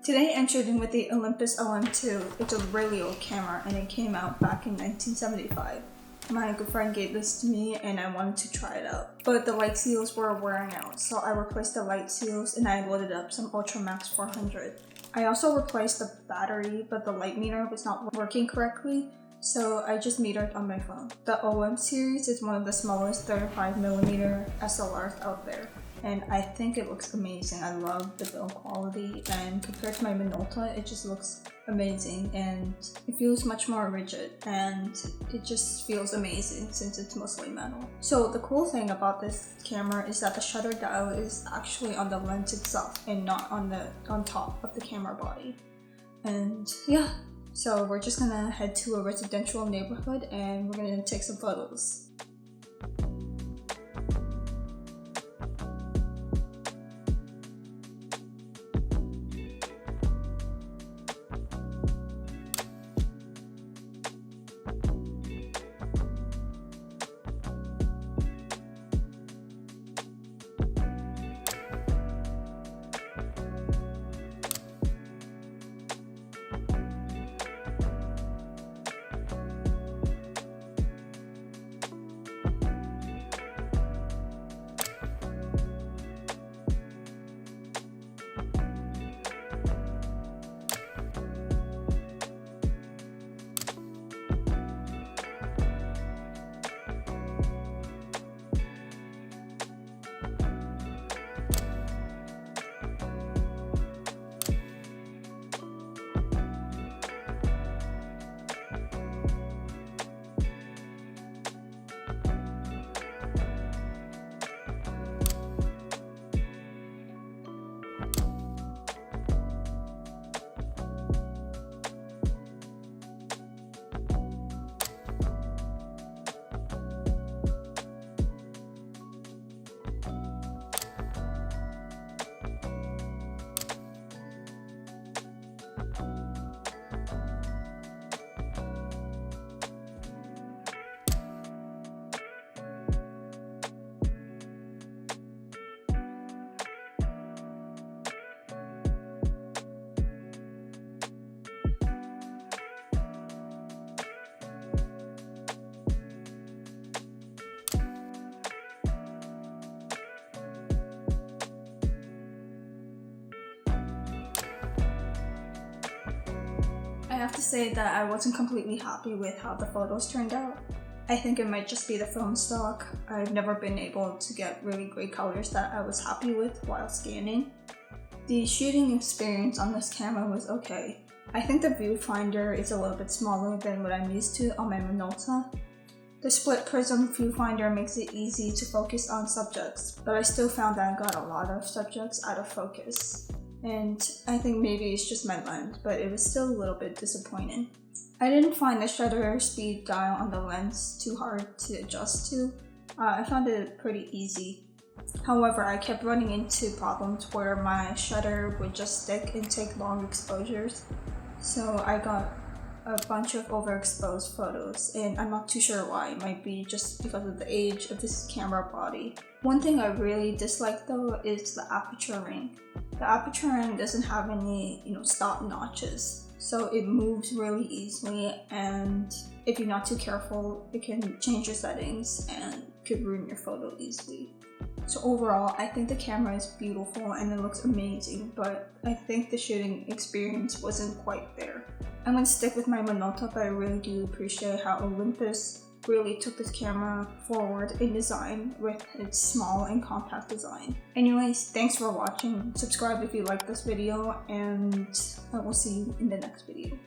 Today I'm shooting with the Olympus LM2. It's a really old camera and it came out back in 1975. My good friend gave this to me and I wanted to try it out. But the light seals were wearing out, so I replaced the light seals and I loaded up some Ultramax 400. I also replaced the battery, but the light meter was not working correctly, so I just metered on my phone. The OM series is one of the smallest 35mm SLRs out there, and I think it looks amazing. I love the build quality, and compared to my Minolta, it just looks amazing and it feels much more rigid and it just feels amazing since it's mostly metal. So the cool thing about this camera is that the shutter dial is actually on the lens itself and not on top of the camera body. And yeah, so we're just gonna head to a residential neighborhood and we're gonna take some photos. I have to say that I wasn't completely happy with how the photos turned out. I think it might just be the film stock. I've never been able to get really great colors that I was happy with while scanning. The shooting experience on this camera was okay. I think the viewfinder is a little bit smaller than what I'm used to on my Minolta. The split prism viewfinder makes it easy to focus on subjects, but I still found that I got a lot of subjects out of focus. And I think maybe it's just my lens, but it was still a little bit disappointing. I didn't find the shutter speed dial on the lens too hard to adjust to. I found it pretty easy. However, I kept running into problems where my shutter would just stick and take long exposures. So I got a bunch of overexposed photos, and I'm not too sure why. It might be just because of the age of this camera body. One thing I really dislike though is the aperture ring. The aperture ring doesn't have any, stop notches, so it moves really easily, and if you're not too careful, it can change your settings and could ruin your photo easily. So overall, I think the camera is beautiful and it looks amazing, but I think the shooting experience wasn't quite there. I'm going to stick with my Minolta, but I really do appreciate how Olympus really took this camera forward in design with its small and compact design. Anyways, thanks for watching. Subscribe if you like this video, and I will see you in the next video.